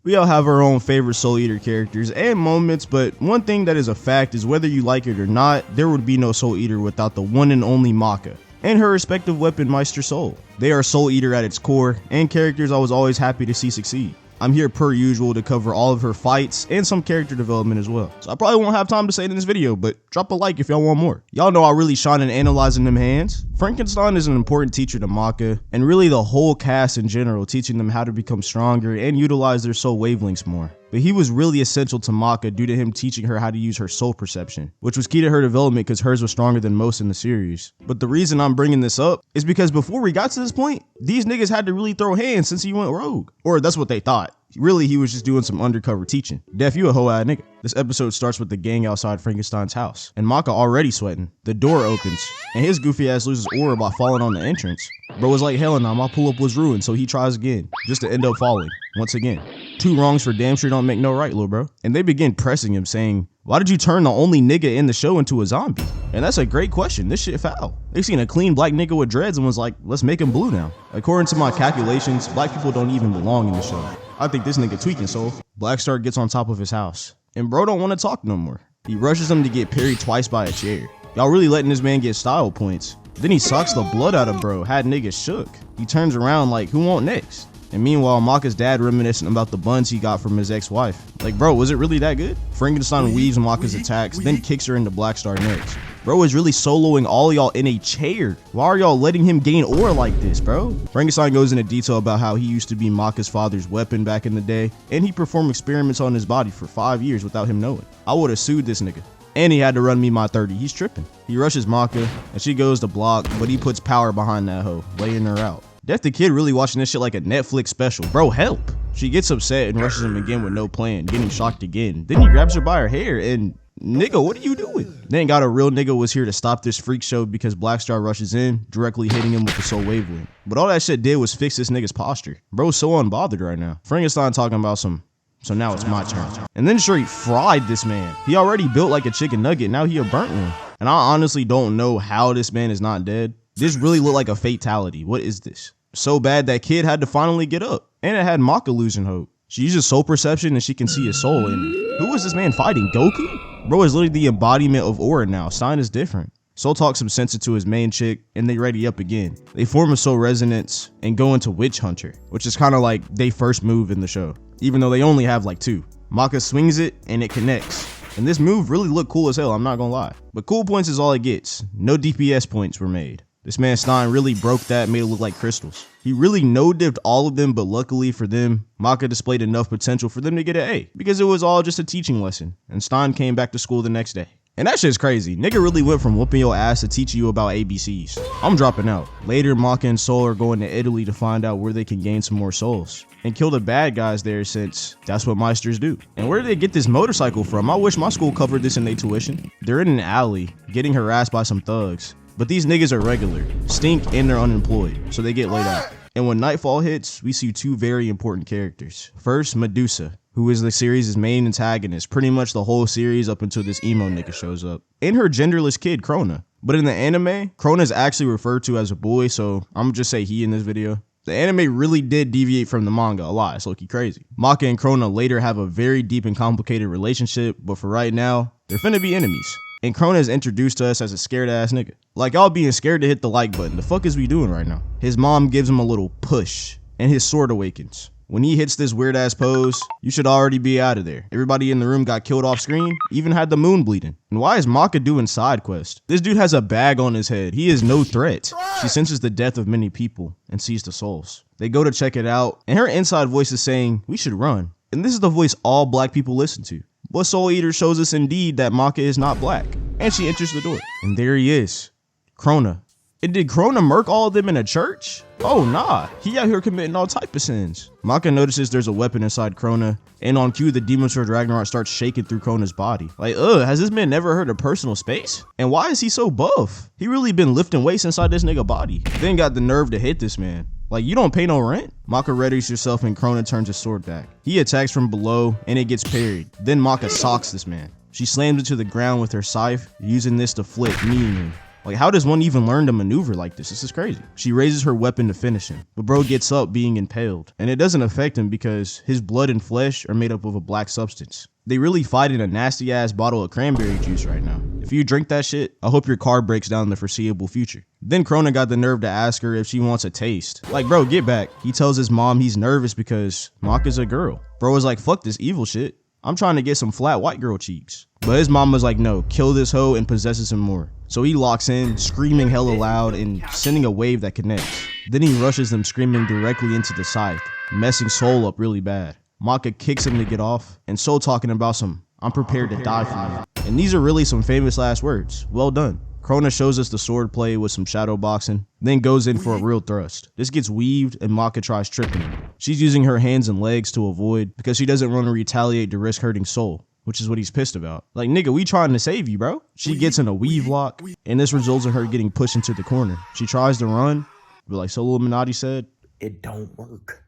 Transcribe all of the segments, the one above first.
We all have our own favorite Soul Eater characters and moments, but one thing that is a fact is whether you like it or not, there would be no Soul Eater without the one and only Maka and her respective weapon, Meister Soul. They are Soul Eater at its core and characters I was always happy to see succeed. I'm here per usual to cover all of her fights and some character development as well. So I probably won't have time to say it in this video, but drop a like if y'all want more. Y'all know I really shine in analyzing them hands. Frankenstein is an important teacher to Maka, and really the whole cast in general, teaching them how to become stronger and utilize their soul wavelengths more. But he was really essential to Maka due to him teaching her how to use her soul perception, which was key to her development because hers was stronger than most in the series. But the reason I'm bringing this up is because before we got to this point, these niggas had to really throw hands since he went rogue. Or that's what they thought. Really, he was just doing some undercover teaching. Def, you a hoe-ass nigga. This episode starts with the gang outside Frankenstein's house, and Maka already sweating. The door opens, and his goofy ass loses aura by falling on the entrance. Bro was like, hell no, my pull-up was ruined, so he tries again, just to end up falling, once again. 2 wrongs for damn sure don't make no right, little bro. And they begin pressing him, saying, why did you turn the only nigga in the show into a zombie? And that's a great question. This shit foul. They seen a clean black nigga with dreads and was like, let's make him blue now. According to my calculations, black people don't even belong in the show. I think this nigga tweaking, so Blackstar gets on top of his house. And bro don't want to talk no more. He rushes him to get parried twice by a chair. Y'all really letting this man get style points. Then he sucks the blood out of bro, had niggas shook. He turns around like, who want next? And meanwhile, Maka's dad reminiscing about the buns he got from his ex-wife. Like, bro, was it really that good? Frankenstein weaves Maka's attacks, then kicks her into Blackstar next. Bro is really soloing all y'all in a chair. Why are y'all letting him gain aura like this, bro? Frankenstein goes into detail about how he used to be Maka's father's weapon back in the day, and he performed experiments on his body for 5 years without him knowing. I would have sued this nigga. And he had to run me my 30. He's tripping. He rushes Maka, and she goes to block, but he puts power behind that hoe, laying her out. Def the Kid really watching this shit like a Netflix special. Bro, help. She gets upset and rushes him again with no plan, getting shocked again. Then he grabs her by her hair and, nigga, what are you doing? Then got a real nigga was here to stop this freak show because Blackstar rushes in, directly hitting him with the soul wavelength. But all that shit did was fix this nigga's posture. Bro's so unbothered right now. Frankenstein talking about some, so now it's my turn. And then straight fried this man. He already built like a chicken nugget, now he a burnt one. And I honestly don't know how this man is not dead. This really looked like a fatality. What is this? So bad that Kid had to finally get up. And it had Maka losing hope. She uses soul perception and she can see his soul. And who is this man fighting? Goku? Bro is literally the embodiment of aura now. Stein is different. Soul talks some sense into his main chick and they ready up again. They form a soul resonance and go into Witch Hunter, which is kind of like they first move in the show, even though they only have like 2. Maka swings it and it connects. And this move really looked cool as hell, I'm not gonna lie. But cool points is all it gets. No DPS points were made. This man Stein really broke that, made it look like crystals. He really no-dipped all of them, but luckily for them, Maka displayed enough potential for them to get an A, because it was all just a teaching lesson, and Stein came back to school the next day. And that shit's crazy. Nigga really went from whooping your ass to teaching you about ABCs. I'm dropping out. Later, Maka and Soul are going to Italy to find out where they can gain some more souls and kill the bad guys there, since that's what Meisters do. And where did they get this motorcycle from? I wish my school covered this in their tuition. They're in an alley, getting harassed by some thugs. But these niggas are regular, stink, and they're unemployed, so they get laid out. And when nightfall hits, we see 2 very important characters. First, Medusa, who is the series' main antagonist, pretty much the whole series up until this emo nigga shows up. And her genderless kid, Crona. But in the anime, Crona is actually referred to as a boy, so I'm gonna just say he in this video. The anime really did deviate from the manga a lot, it's low-key crazy. Maka and Crona later have a very deep and complicated relationship, but for right now, they're finna be enemies. And Crona is introduced to us as a scared ass nigga. Like y'all being scared to hit the like button. The fuck is we doing right now? His mom gives him a little push and his sword awakens. When he hits this weird ass pose, you should already be out of there. Everybody in the room got killed off screen, even had the moon bleeding. And why is Maka doing side quest? This dude has a bag on his head. He is no threat. She senses the death of many people and sees the souls. They go to check it out and her inside voice is saying, we should run. And this is the voice all black people listen to. But Soul Eater shows us indeed that Maka is not black. And she enters the door. And there he is. Crona. And did Crona murk all of them in a church? Oh nah, he out here committing all type of sins. Maka notices there's a weapon inside Crona, and on cue the demon sword Ragnarok starts shaking through Crona's body. Like, has this man never heard of personal space? And why is he so buff? He really been lifting weights inside this nigga body. Then got the nerve to hit this man. Like, you don't pay no rent? Maka readies herself and Crona turns his sword back. He attacks from below and it gets parried. Then Maka socks this man. She slams it to the ground with her scythe, using this to flip, kneeing him. Like, how does one even learn to maneuver like this? This is crazy. She raises her weapon to finish him, but bro gets up being impaled, and it doesn't affect him because his blood and flesh are made up of a black substance. They really fight in a nasty ass bottle of cranberry juice right now. If you drink that shit, I hope your car breaks down in the foreseeable future. Then Crona got the nerve to ask her if she wants a taste. Like, bro, get back. He tells his mom he's nervous because Maka's a girl. Bro was like, fuck this evil shit. I'm trying to get some flat white girl cheeks. But his mom was like, no, kill this hoe and possesses him more. So he locks in, screaming hella loud and sending a wave that connects. Then he rushes them screaming directly into the scythe, messing Soul up really bad. Maka kicks him to get off, and Soul talking about some, I'm prepared to die for you. And these are really some famous last words. Well done. Crona shows us the sword play with some shadow boxing, then goes in for a real thrust. This gets weaved and Maka tries tripping him. She's using her hands and legs to avoid because she doesn't want to retaliate to risk hurting Soul, which is what he's pissed about. Like, nigga, we trying to save you, bro. She gets in a weave lock, and this results in her getting pushed into the corner. She tries to run, but like Soul Illuminati said, it don't work.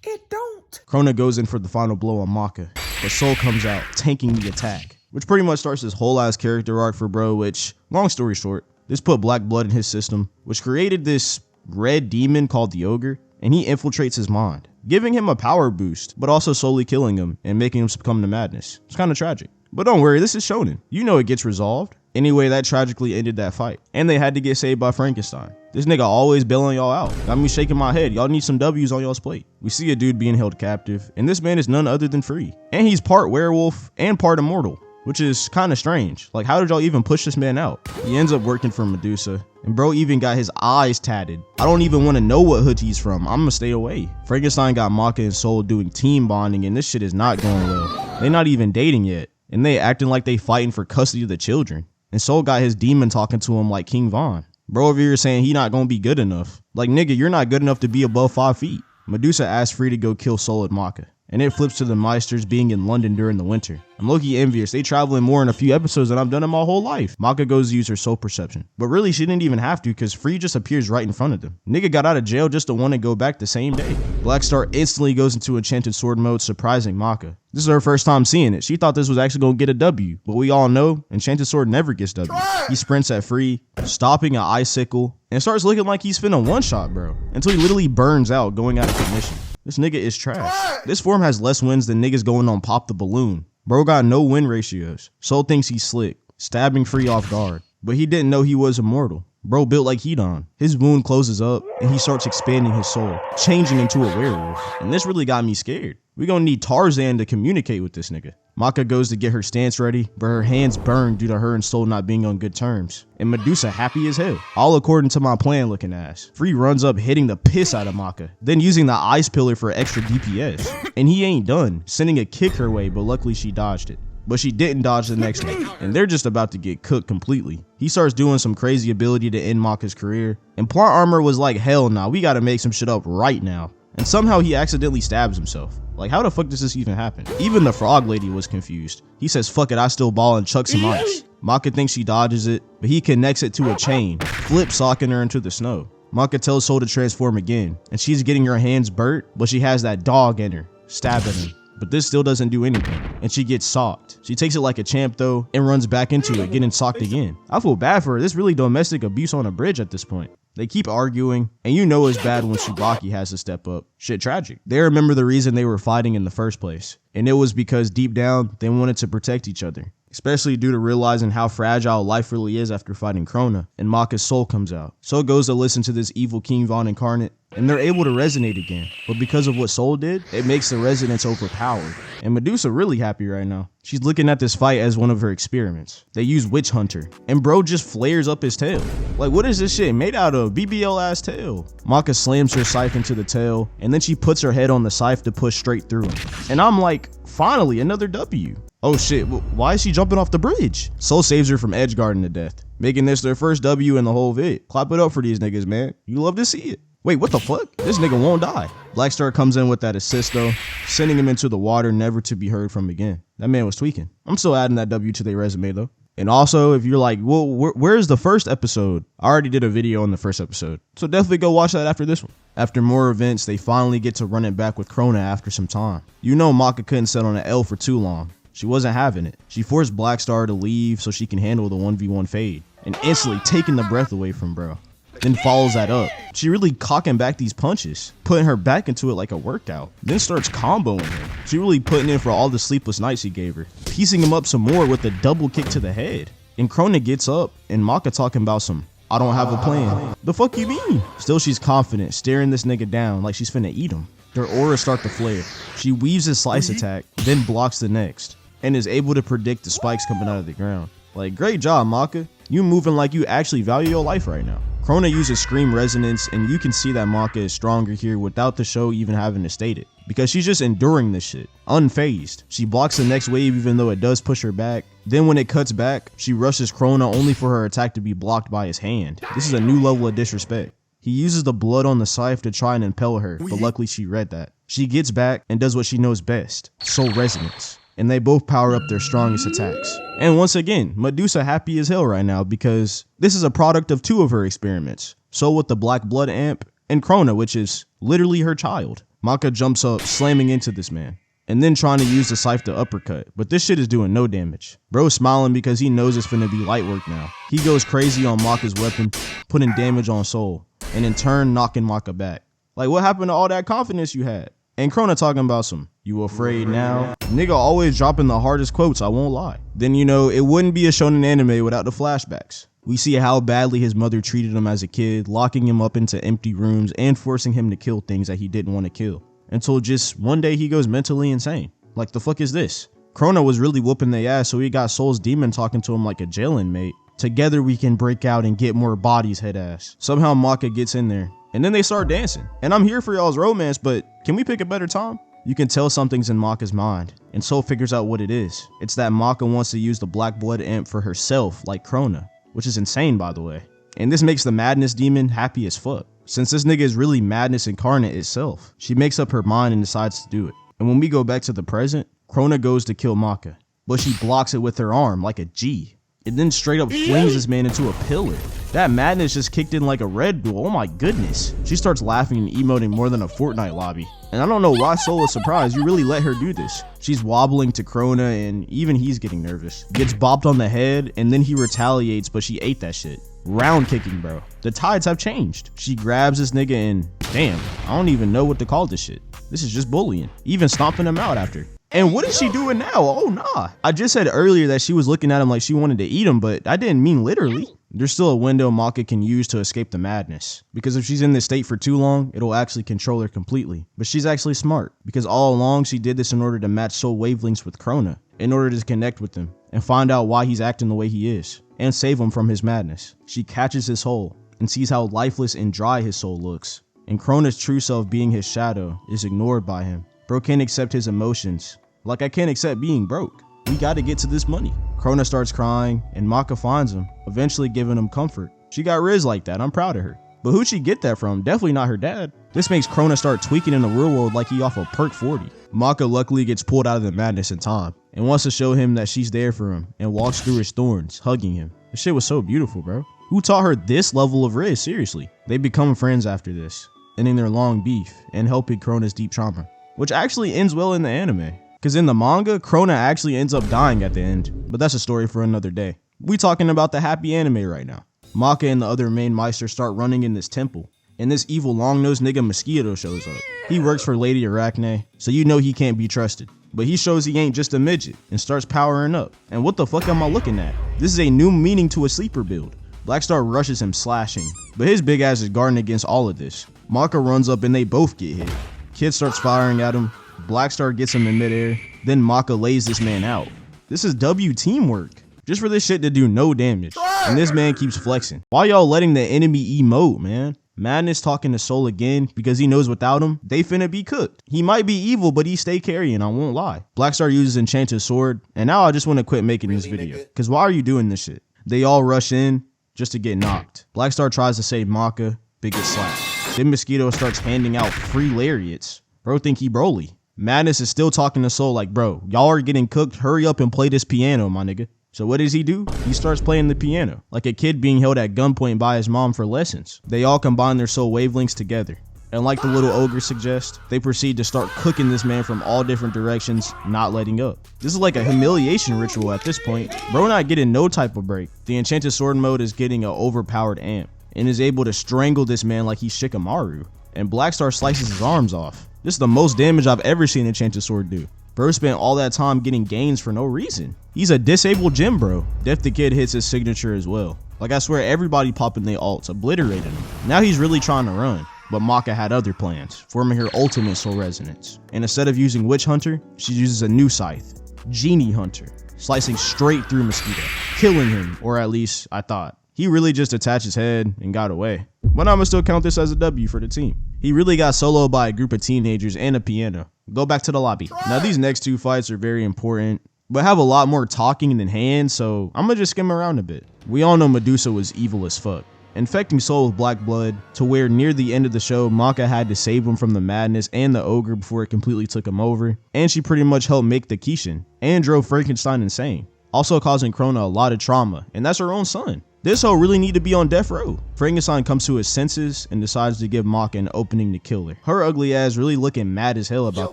It don't. Crona goes in for the final blow on Maka, but Soul comes out, tanking the attack, which pretty much starts this whole ass character arc for bro, which, long story short, this put black blood in his system, which created this red demon called the Ogre, and he infiltrates his mind, giving him a power boost, but also slowly killing him and making him succumb to madness. It's kind of tragic. But don't worry, this is shonen. You know it gets resolved. Anyway, that tragically ended that fight. And they had to get saved by Frankenstein. This nigga always bailing y'all out. Got me shaking my head. Y'all need some W's on y'all's plate. We see a dude being held captive, and this man is none other than Free. And he's part werewolf and part immortal, which is kind of strange. Like, how did y'all even push this man out? He ends up working for Medusa, and bro even got his eyes tatted. I don't even want to know what hood he's from. I'm gonna stay away. Frankenstein got Maka and Soul doing team bonding, and this shit is not going well. They not even dating yet, and they acting like they fighting for custody of the children. And Soul got his demon talking to him like King Von. Bro over here saying he not gonna be good enough. Like, nigga, you're not good enough to be above 5 feet. Medusa asks Free to go kill Soul and Maka, and it flips to the Meisters being in London during the winter. I'm low-key envious. They traveling more in a few episodes than I've done in my whole life. Maka goes to use her soul perception, but really she didn't even have to because Free just appears right in front of them. Nigga got out of jail just to want to go back the same day. Black Star instantly goes into enchanted sword mode, surprising Maka. This is her first time seeing it. She thought this was actually gonna get a W, but we all know enchanted sword never gets W. He sprints at Free, stopping an icicle, and starts looking like he's finna one-shot bro, until he literally burns out, going out of commission. This nigga is trash. This form has less wins than niggas going on Pop the Balloon. Bro got no win ratios. Soul thinks he's slick, stabbing Free off guard, but he didn't know he was immortal. Bro built like Hedon. His wound closes up, and he starts expanding his soul, changing into a werewolf. And this really got me scared. We gonna need Tarzan to communicate with this nigga. Maka goes to get her stance ready, but her hands burn due to her and Soul not being on good terms. And Medusa happy as hell, all according to my plan looking ass. Free runs up hitting the piss out of Maka, then using the ice pillar for extra DPS. And he ain't done, sending a kick her way, but luckily she dodged it. But she didn't dodge the next one, and they're just about to get cooked completely. He starts doing some crazy ability to end Maka's career, and Plot Armor was like, hell nah, we gotta make some shit up right now. And somehow he accidentally stabs himself. Like, how the fuck does this even happen? Even the frog lady was confused. He says, fuck it, I still ball and chucks some ice. Maka thinks she dodges it, but he connects it to a chain, flip socking her into the snow. Maka tells Soul to transform again, and she's getting her hands burnt, but she has that dog in her, stabbing him. But this still doesn't do anything, and she gets socked. She takes it like a champ though, and runs back into it, getting socked again. I feel bad for her. This really domestic abuse on a bridge at this point. They keep arguing, and you know it's bad when Tsubaki has to step up. Shit tragic. They remember the reason they were fighting in the first place, and it was because deep down, they wanted to protect each other. Especially due to realizing how fragile life really is after fighting Crona, and Maka's soul comes out. Soul goes to listen to this evil King Von incarnate, and they're able to resonate again. But because of what Soul did, it makes the resonance overpowered. And Medusa really happy right now. She's looking at this fight as one of her experiments. They use Witch Hunter, and bro just flares up his tail. Like, what is this shit made out of? BBL ass tail. Maka slams her scythe into the tail, and then she puts her head on the scythe to push straight through him. And I'm like, finally, another W. Oh shit, why is she jumping off the bridge? Soul saves her from edge guarding to death, making this their first W in the whole vid. Clap it up for these niggas, man. You love to see it. Wait, what the fuck? This nigga won't die. Black Star comes in with that assist though, sending him into the water, never to be heard from again. That man was tweaking. I'm still adding that W to their resume though. And also, if you're like, well, where's the first episode? I already did a video on the first episode, so definitely go watch that after this one. After more events, they finally get to run it back with Crona after some time. You know Maka couldn't sit on an L for too long. She wasn't having it. She forced Black Star to leave so she can handle the 1v1 fade. and instantly taking the breath away from bro. Then follows that up. She really cocking back these punches, putting her back into it like a workout. Then starts comboing him. She really putting in for all the sleepless nights he gave her, piecing him up some more with a double kick to the head. And Crona gets up, and Maka talking about some, I don't have a plan. The fuck you mean? Still she's confident, staring this nigga down like she's finna eat him. Their auras start to flare. She weaves a slice attack, then blocks the next, and is able to predict the spikes coming out of the ground. Like, great job, Maka. You moving like you actually value your life right now. Crona uses Scream Resonance, and you can see that Maka is stronger here without the show even having to state it, because she's just enduring this shit, unfazed. She blocks the next wave even though it does push her back. Then when it cuts back, she rushes Crona only for her attack to be blocked by his hand. This is a new level of disrespect. He uses the blood on the scythe to try and impel her, but luckily she read that. She gets back and does what she knows best, Soul Resonance, and they both power up their strongest attacks. And once again, Medusa happy as hell right now because this is a product of 2 of her experiments. Soul with the Black Blood Amp, and Crona, which is literally her child. Maka jumps up, slamming into this man, and then trying to use the scythe to uppercut, but this shit is doing no damage. Bro's smiling because he knows it's finna be light work now. He goes crazy on Maka's weapon, putting damage on Soul, and in turn knocking Maka back. Like, what happened to all that confidence you had? And Crona talking about some, you afraid now? Nigga always dropping the hardest quotes, I won't lie. Then, you know, it wouldn't be a shonen anime without the flashbacks. We see how badly his mother treated him as a kid, locking him up into empty rooms and forcing him to kill things that he didn't want to kill. Until just one day he goes mentally insane. Like, the fuck is this? Crona was really whooping their ass, so he got Soul's demon talking to him like a jail inmate. Together we can break out and get more bodies, head ass. Somehow Maka gets in there, and then they start dancing. And I'm here for y'all's romance, but can we pick a better time? You can tell something's in Maka's mind, and Soul figures out what it is. It's that Maka wants to use the Black Blood Imp for herself, like Crona, which is insane, by the way. And this makes the Madness Demon happy as fuck. Since this nigga is really Madness incarnate itself, she makes up her mind and decides to do it. And when we go back to the present, Crona goes to kill Maka, but she blocks it with her arm like a G, and then straight up flings this man into a pillar. That madness just kicked in like a Red Bull, oh my goodness. She starts laughing and emoting more than a Fortnite lobby. And I don't know why Soul is surprised, you really let her do this. She's wobbling to Crona and even he's getting nervous. Gets bopped on the head and then he retaliates, but she ate that shit. Round kicking, bro. The tides have changed. She grabs this nigga and damn, I don't even know what to call this shit. This is just bullying. Even stomping him out after. And what is she doing now? Oh nah. I just said earlier that she was looking at him like she wanted to eat him, but I didn't mean literally. There's still a window Maka can use to escape the madness, because if she's in this state for too long, it'll actually control her completely. But she's actually smart, because all along she did this in order to match soul wavelengths with Crona, in order to connect with him and find out why he's acting the way he is, and save him from his madness. She catches his soul and sees how lifeless and dry his soul looks, and Crona's true self being his shadow is ignored by him. Bro can't accept his emotions, like I can't accept being broke. We gotta get to this money. Crona starts crying and Maka finds him, eventually giving him comfort. She got Riz like that, I'm proud of her. But who'd she get that from? Definitely not her dad. This makes Crona start tweaking in the real world like he off of perk 40. Maka luckily gets pulled out of the madness in time and wants to show him that she's there for him and walks through his thorns, hugging him. This shit was so beautiful, bro. Who taught her this level of Riz? Seriously. They become friends after this, ending their long beef and helping Crona's deep trauma, which actually ends well in the anime. Because in the manga, Crona actually ends up dying at the end, but that's a story for another day. We talking about the happy anime right now. Maka and the other main Meisters start running in this temple, and this evil long-nosed nigga Mosquito shows up. He works for Lady Arachne, so you know he can't be trusted. But he shows he ain't just a midget, and starts powering up. And what the fuck am I looking at? This is a new meaning to a sleeper build. Blackstar rushes him slashing, but his big ass is guarding against all of this. Maka runs up and they both get hit. Kid starts firing at him. Blackstar gets him in midair, then Maka lays this man out. This is W teamwork, just for this shit to do no damage, and this man keeps flexing. Why y'all letting the enemy emote, man? Madness talking to Soul again, because he knows without him, they finna be cooked. He might be evil, but he stay carrying, I won't lie. Blackstar uses Enchanted Sword, and now I just want to quit making this video, because why are you doing this shit? They all rush in, just to get knocked. Blackstar tries to save Maka, but gets slapped. Then Mosquito starts handing out free lariats. Bro think he Broly. Madness is still talking to Soul like, bro, y'all are getting cooked, hurry up and play this piano, my nigga. So what does he do? He starts playing the piano, like a kid being held at gunpoint by his mom for lessons. They all combine their soul wavelengths together, And like the little ogre suggests, they proceed to start cooking this man from all different directions, not letting up. This is like a humiliation ritual at this point. Bro not getting no type of break. The enchanted sword mode is getting an overpowered amp and is able to strangle this man like he's Shikamaru. And Blackstar slices his arms off. This is the most damage I've ever seen enchanted sword do. Bro spent all that time getting gains for no reason. He's a disabled gym bro. Death the Kid hits his signature as well. Like I swear everybody popping their alts, obliterated him. Now he's really trying to run. But Maka had other plans, forming her ultimate soul resonance. And instead of using Witch Hunter, she uses a new scythe, Genie Hunter, slicing straight through Mosquito, killing him, or at least I thought. He really just attached his head and got away. But I'ma still count this as a W for the team. He really got soloed by a group of teenagers and a piano. Go back to the lobby. Now these next two fights are very important, but have a lot more talking than hands, so I'ma just skim around a bit. We all know Medusa was evil as fuck, infecting Soul with black blood to where near the end of the show, Maka had to save him from the madness and the ogre before it completely took him over, and she pretty much helped make the Kishin and drove Frankenstein insane, also causing Crona a lot of trauma, and that's her own son. This hoe really need to be on death row. Frankenstein comes to his senses and decides to give Maka an opening to kill her. Her ugly ass really looking mad as hell about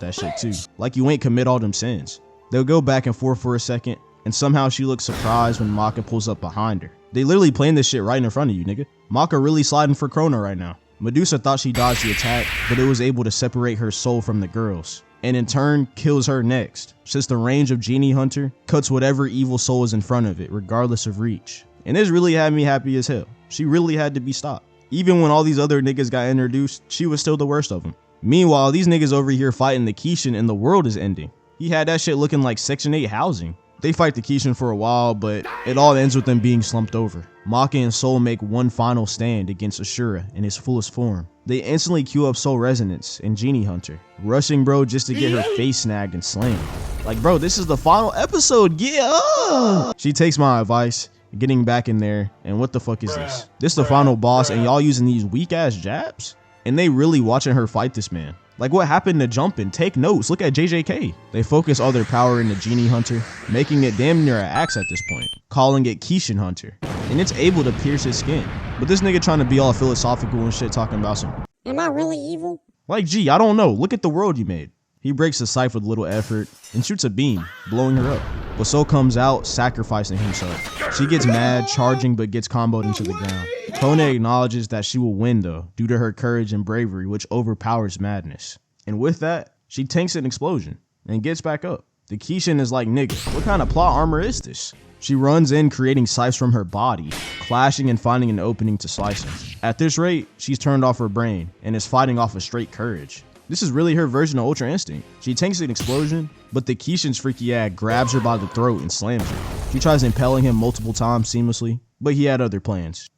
that shit too, like you ain't commit all them sins. They'll go back and forth for a second, and somehow she looks surprised when Maka pulls up behind her. They literally playing this shit right in front of you, nigga. Maka really sliding for Crona right now. Medusa thought she dodged the attack, but it was able to separate her soul from the girl's, and in turn kills her next, since the range of Genie Hunter cuts whatever evil soul is in front of it, regardless of reach. And this really had me happy as hell. She really had to be stopped. Even when all these other niggas got introduced, she was still the worst of them. Meanwhile, these niggas over here fighting the Kishin and the world is ending. He had that shit looking like Section 8 housing. They fight the Kishin for a while, but it all ends with them being slumped over. Maka and Soul make one final stand against Ashura in his fullest form. They instantly queue up Soul Resonance and Genie Hunter, rushing bro just to get her face snagged and slammed. Like bro, this is the final episode, yeah! She takes my advice, getting back in there, and what the fuck is this? This the final boss and y'all using these weak ass jabs? And they really watching her fight this man. Like what happened to jumping? Take notes, look at JJK. They focus all their power into Genie Hunter, making it damn near an axe at this point, calling it Kishin Hunter. And it's able to pierce his skin. But this nigga trying to be all philosophical and shit talking about some, Am I really evil? like gee, I don't know, look at the world you made. He breaks the scythe with little effort and shoots a beam, blowing her up. But Soul comes out, sacrificing himself. She gets mad, charging, but gets comboed into the ground. Crona acknowledges that she will win though, due to her courage and bravery, which overpowers madness. And with that, she tanks an explosion and gets back up. The Kishin is like, nigga, what kind of plot armor is this? She runs in, creating scythes from her body, clashing and finding an opening to slice him. At this rate, she's turned off her brain and is fighting off of straight courage. This is really her version of Ultra Instinct. She tanks an explosion, but the Kishin's freaky ass grabs her by the throat and slams her. She tries impaling him multiple times seamlessly, but he had other plans.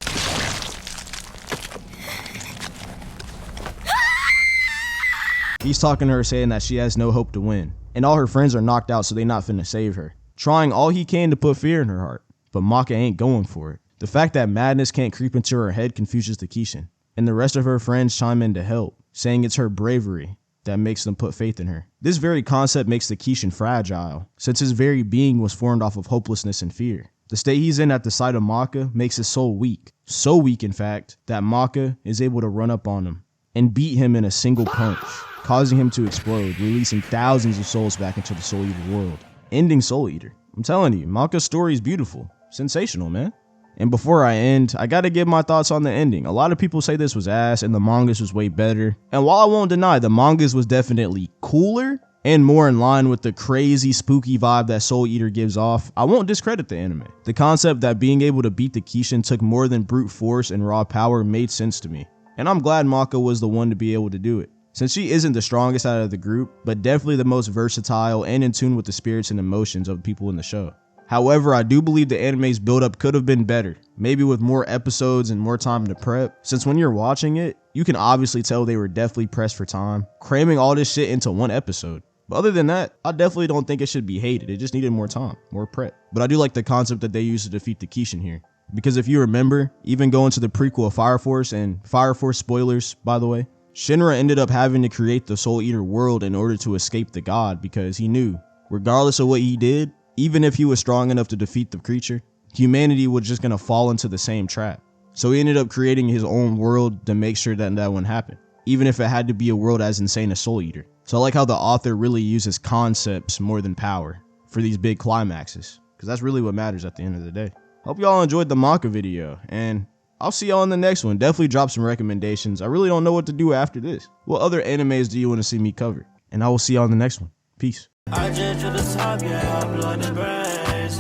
He's talking to her saying that she has no hope to win, and all her friends are knocked out so they not finna save her. Trying all he can to put fear in her heart, but Maka ain't going for it. The fact that madness can't creep into her head confuses the Kishin, and the rest of her friends chime in to help, saying it's her bravery that makes them put faith in her. This very concept makes the Kishin fragile, since his very being was formed off of hopelessness and fear. The state he's in at the sight of Maka makes his soul weak. So weak, in fact, that Maka is able to run up on him and beat him in a single punch, causing him to explode, releasing thousands of souls back into the Soul Eater world, ending Soul Eater. I'm telling you, Maka's story is beautiful. Sensational, man. And before I end, I gotta give my thoughts on the ending. A lot of people say this was ass and the mangas was way better. And while I won't deny the mangas was definitely cooler and more in line with the crazy spooky vibe that Soul Eater gives off, I won't discredit the anime. The concept that being able to beat the Kishin took more than brute force and raw power made sense to me. And I'm glad Maka was the one to be able to do it, since she isn't the strongest out of the group, but definitely the most versatile and in tune with the spirits and emotions of the people in the show. However, I do believe the anime's build-up could have been better, maybe with more episodes and more time to prep, since when you're watching it, you can obviously tell they were definitely pressed for time, cramming all this shit into one episode. But other than that, I definitely don't think it should be hated, it just needed more time, more prep. But I do like the concept that they used to defeat the Kishin here, because if you remember, even going to the prequel of Fire Force, and Fire Force spoilers by the way, Shinra ended up having to create the Soul Eater world in order to escape the god, because he knew, regardless of what he did, even if he was strong enough to defeat the creature, humanity was just gonna fall into the same trap. So he ended up creating his own world to make sure that that wouldn't happen. even if it had to be a world as insane as Soul Eater. So I like how the author really uses concepts more than power for these big climaxes, because that's really what matters at the end of the day. Hope y'all enjoyed the Maka video, and I'll see y'all in the next one. Definitely drop some recommendations. I really don't know what to do after this. What other animes do you want to see me cover? And I will see y'all in the next one. Peace. I jet to the top, yeah, I blow the brains.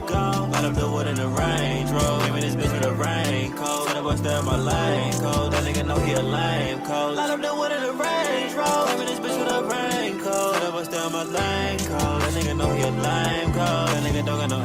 Go. Light up the wood in the range, bro. Give me this bitch with a raincoat. Tell the boy stay in my lane, code. That nigga know he a lame, code. Light up the wood in the range, bro. Give me this bitch with a raincoat. Tell the boy stay in my lane, code. That nigga know he a lame, code. That nigga don't got no